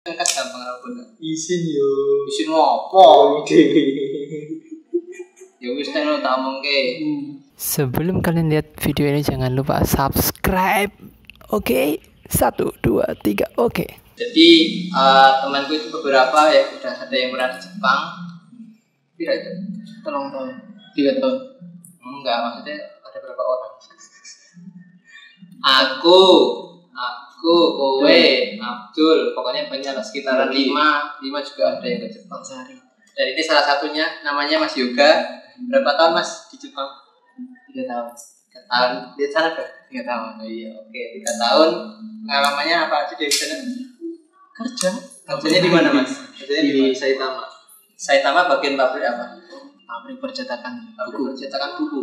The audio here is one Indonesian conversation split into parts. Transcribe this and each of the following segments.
Angkat gampang rambut. Isin yo. Isin ngopo? Ya wis tak omongke. Sebelum kalian lihat video ini jangan lupa subscribe. Oke? 1, 2, 3, oke. Jadi temanku itu beberapa ya udah ada yang pernah di Jepang. Tidak itu? 3 tahun. Enggak, maksudnya ada berapa orang? Aku, kowe, Abdul, pokoknya banyak lah sekitaran 5 juga ada yang ke Jepang sehari. Dan ini salah satunya namanya Mas Yoga. Berapa tahun Mas di Jepang? 3 tahun. 3 tahun. Di sana kan? 3 tahun. Oh iya, oke. 3 tahun. Pengalamannya apa aja di sana? Kerjanya di mana Mas? Kerjanya Di Saitama. Saitama bagian pabrik apa? Pabrik percetakan Buku. Percetakan buku.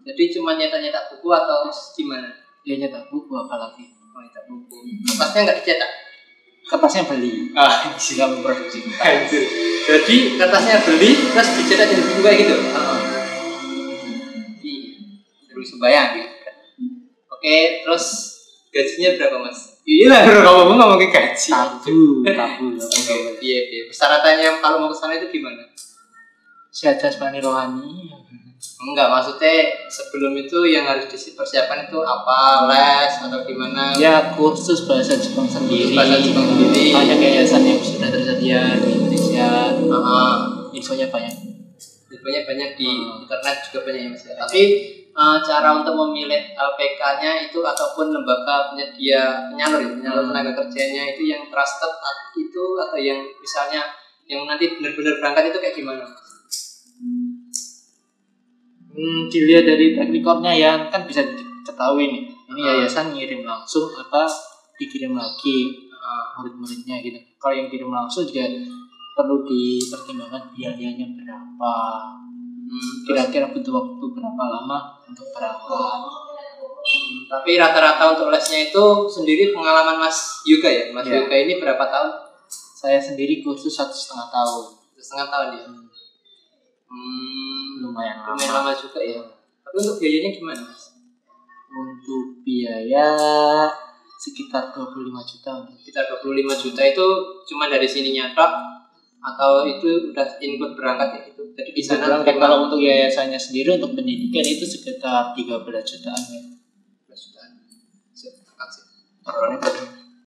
Jadi cuma nyetak buku atau gimana? Dia nyetak buku apalagi. Oh, nyetak buku. Kertasnya nggak dicetak? Kertasnya beli. Nggak memproduksi. Jadi kertasnya beli terus dicetak jadi buku kayak gitu. Terus bayang ya. Oke, terus gajinya berapa Mas? Iya, kalau kamu ngomongin gaji. Tabu. Iya. Persyaratannya kalau mau ke sana itu gimana? Sehat jasmani rohani. Enggak, maksudnya sebelum itu yang harus dipersiapkan itu apa? Les atau gimana? Ya, kursus bahasa Jepang sendiri. Banyak yayasan yang sudah tersedia di Indonesia. Infonya banyak. Infonya banyak di internet juga banyak ya Mas. Tapi cara untuk memilih LPK-nya itu ataupun lembaga penyedia penyalur tenaga kerjanya itu yang trusted itu atau yang misalnya yang nanti benar-benar berangkat itu kayak gimana? Dilihat dari track recordnya ya kan bisa diketahui nih. Ini yayasan ngirim langsung apa dikirim lagi murid-muridnya gitu. Kalau yang kirim langsung juga perlu dipertimbangkan biayanya berapa. Kira-kira butuh waktu berapa lama untuk berangkat. Tapi rata-rata untuk lesnya itu sendiri pengalaman Mas Yoga ya? Mas Yoga ini berapa tahun? Saya sendiri kursus 1,5 tahun. 1,5 tahun ya? Lumayan lama juga ya. Tapi untuk biayanya gimana Mas? Untuk biaya sekitar 25 juta. Sekitar 25 juta itu cuma dari sininya tok atau itu udah include berangkat ya gitu. Jadi di sana kalau untuk yayasannya sendiri untuk pendidikan itu sekitar 13 jutaan ya. 13 jutaan.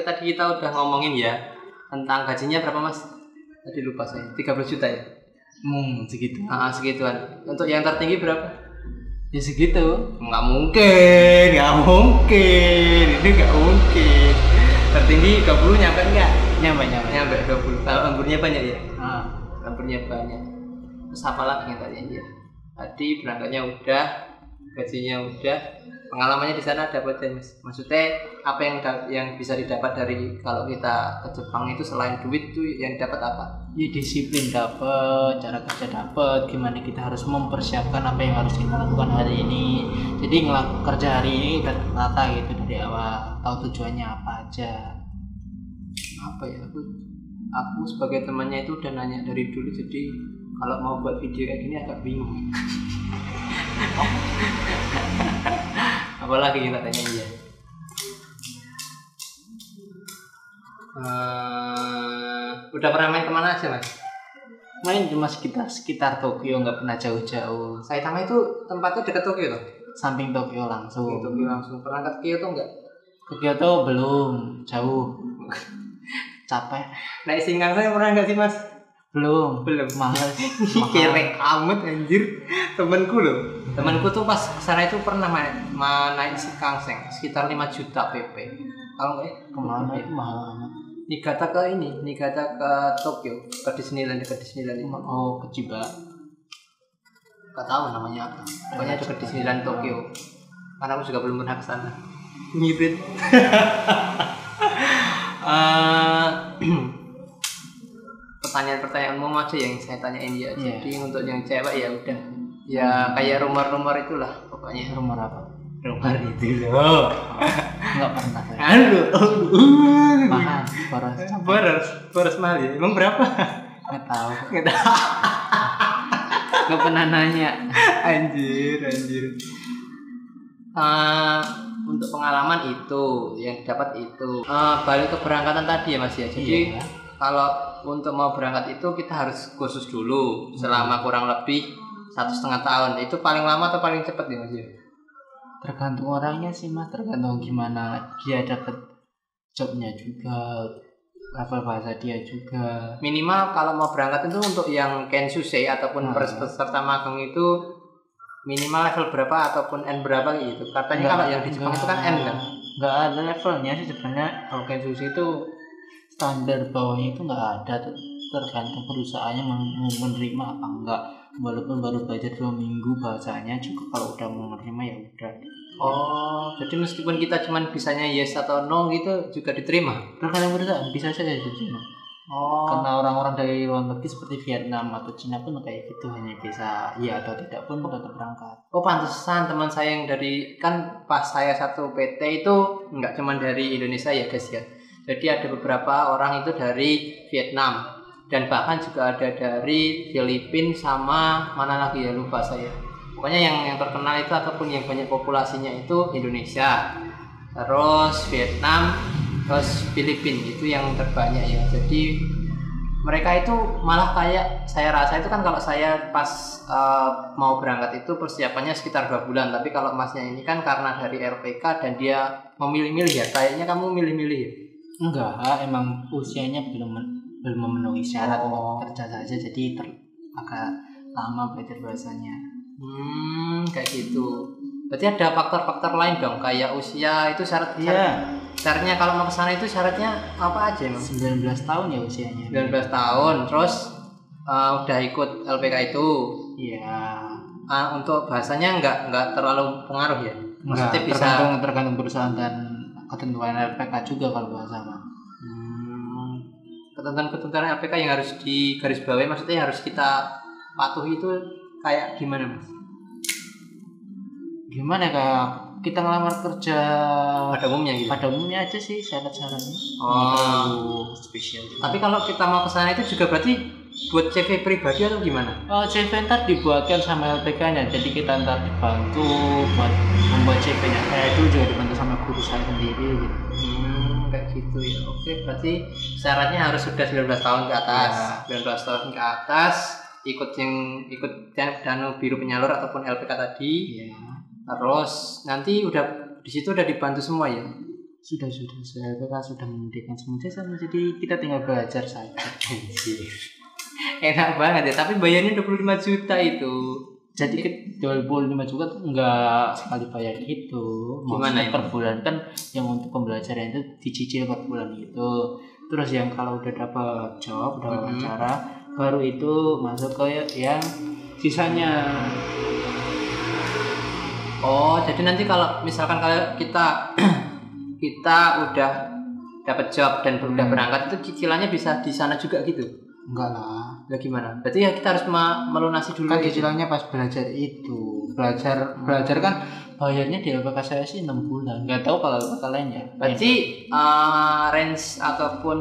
Tadi kita udah ngomongin ya tentang gajinya berapa Mas? Tadi lupa saya. 13 juta ya? Segitu. Segituan. Untuk yang tertinggi berapa? Ya segitu. Nggak mungkin. Ini nggak mungkin. Tertinggi 20 nyampe nggak? Nyampe 20. Kalau lemburnya banyak ya? Lemburnya banyak. Terus apa lagi yang tadi ya? Tadi berangkatnya udah, gajinya udah, pengalamannya di sana dapat ya Mas. Maksudnya apa yang bisa didapat dari kalau kita ke Jepang itu selain duit tuh yang dapat apa? Ya disiplin dapat, cara kerja dapat, gimana kita harus mempersiapkan apa yang harus kita lakukan hari ini. Jadi kerja hari ini udah tertata gitu dari awal, tahu tujuannya apa aja. Apa ya, aku sebagai temannya itu udah nanya dari dulu, jadi kalau mau buat video kayak gini agak bingung. Apalagi kita tanya dia. Udah pernah main kemana aja Mas? Main cuma sekitar Tokyo, nggak pernah jauh-jauh. Saitama itu tempatnya dekat Tokyo loh? Samping Tokyo langsung. Pernah ke Kyoto nggak? Ke Kyoto belum, jauh. Capek. Naik Shinkansen pernah nggak sih Mas? Belum. Males. Kere amat anjir. Temanku tuh pas kesana itu pernah naik Shinkansen sekitar 5 juta PP. Kalau nggak kemana itu mahal amat. Niigata ke Tokyo, ke Disneyland ini. Oh, ke Chiba. Gak tahu namanya apa. Pokoknya itu ke Disneyland Tokyo. Karena aku juga belum pernah ke sana. Ngirit. Pertanyaan umum aja yang saya tanyain ya. Jadi untuk yang cewek ya udah. Ya kayak rumor-rumor itulah pokoknya. Rumor apa? Rumor itu loh. Enggak pernah. Mahal. Boros mahal ya. Emang berapa? Enggak tahu. Enggak pernah nanya. Anjir. Untuk pengalaman itu yang dapat itu balik ke keberangkatan tadi ya Mas ya. Jadi kalau untuk mau berangkat itu kita harus kursus dulu selama kurang lebih 1,5 tahun. Itu paling lama atau paling cepat nih Mas? Tergantung orangnya sih Mas, tergantung gimana dia dapat jobnya juga, level bahasa dia juga. Minimal kalau mau berangkat itu untuk yang Kensusei ataupun peserta magang itu minimal level berapa ataupun N berapa gitu. Katanya kalau yang di Jepang itu kan N kan? Nggak ada levelnya sih sebenarnya. Kalau Kensusei itu standar bawahnya itu nggak ada, tergantung perusahaannya mau menerima apa enggak. Walaupun baru belajar 2 minggu bahasanya juga, kalau udah mau menerima ya udah. Oh, jadi meskipun kita cuman bisanya yes atau no gitu juga diterima? Tergantung perusahaan, bisa saja diterima. Oh. Karena orang-orang dari luar negeri seperti Vietnam atau Cina pun kayak gitu, hanya bisa iya atau tidak pun tetap berangkat. Oh pantesan teman saya yang dari, kan pas saya satu PT itu nggak cuma dari Indonesia ya guys ya. Jadi ada beberapa orang itu dari Vietnam dan bahkan juga ada dari Filipina sama mana lagi ya lupa saya. Pokoknya yang terkenal itu ataupun yang banyak populasinya itu Indonesia, terus Vietnam, terus Filipina itu yang terbanyak ya. Jadi mereka itu malah kayak saya rasa itu kan kalau saya pas mau berangkat itu persiapannya sekitar 2 bulan. Tapi kalau masnya ini kan karena dari LPK dan dia memilih-milih ya. Kayaknya kamu milih-milih ya? Enggak, emang usianya belum memenuhi syarat untuk kerja saja, jadi agak lama belajar bahasanya. Kayak gitu. Berarti ada faktor-faktor lain dong, kayak usia itu syarat. Syaratnya kalau mau ke sana itu syaratnya apa aja emang? 19 tahun ya usianya. 19 tahun, terus udah ikut LPK itu. Iya. Untuk bahasanya nggak terlalu pengaruh ya? Maksudnya bisa tergantung perusahaan dan ketentuan LPK juga kalau bahasa mah. Ketentuan LPK yang harus digarisbawahi, maksudnya harus kita patuhi itu kayak gimana Mas? Gimana kayak kita ngelamar kerja pada umumnya gitu? Pada umumnya aja sih syarat-syaratnya. Spesial. Tapi kalau kita mau ke sana itu juga berarti buat CV pribadi atau gimana? CV ntar dibuatkan sama LPK-nya, jadi kita ntar dibantu buat membuat CV-nya. Kayak itu juga dibantu sama guru saya sendiri gitu. Kayak gitu ya. Oke, berarti syaratnya harus sudah 19 tahun ke atas. Ya. 19 tahun ke atas, ikut Danau Biru Penyalur ataupun LPK tadi. Ya. Terus nanti di situ udah dibantu semua ya? Sudah LPK sudah menyediakan semua jasa, jadi kita tinggal belajar saja. Enak banget ya, tapi bayarnya 25 juta itu. Jadi 25 juta tuh enggak sekali bayar gitu. Gimana ya? Per bulan kan, yang untuk pembelajaran itu dicicil per bulan gitu. Terus yang kalau udah dapat job, udah wawancara, baru itu masuk ke yang sisanya. Oh, jadi nanti kalau misalkan kalau kita udah dapat job dan udah berangkat itu cicilannya bisa di sana juga gitu? Enggak lah. Lah gimana? Berarti ya kita harus melunasi dulu kan cicilannya pas belajar itu. Belajar kan bayarnya di LPK saya sih 6 bulan. Enggak tahu kalau LPK lainnya. Berarti range ataupun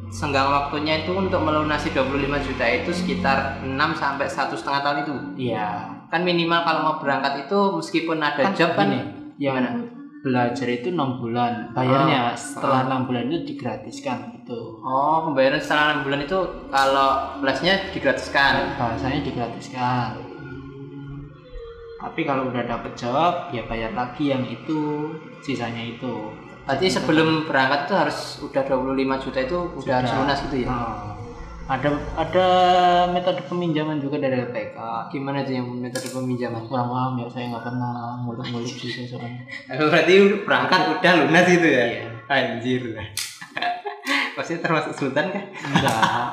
senggang waktunya itu untuk melunasi 25 juta itu sekitar 6 sampai 1,5 tahun itu. Iya. Kan minimal kalau mau berangkat itu meskipun ada job kan gimana? Belajar itu 6 bulan, bayarnya setelah 6 bulan itu digratiskan gitu. Oh, pembayaran setelah 6 bulan itu kalau lesnya digratiskan, bahasanya digratiskan. Tapi kalau udah dapet job ya bayar lagi yang itu, sisanya itu. Berarti sebelum berangkat itu harus udah 25 juta itu udah harus lunas gitu ya? Ada metode peminjaman juga dari LPK. Gimana tuh yang metode peminjaman? Kurang paham ya, saya nggak pernah ngulik juga soalnya. Berarti berangkat udah lunas gitu ya? Iya. Anjir. Pasti termasuk sultan kan? Enggak.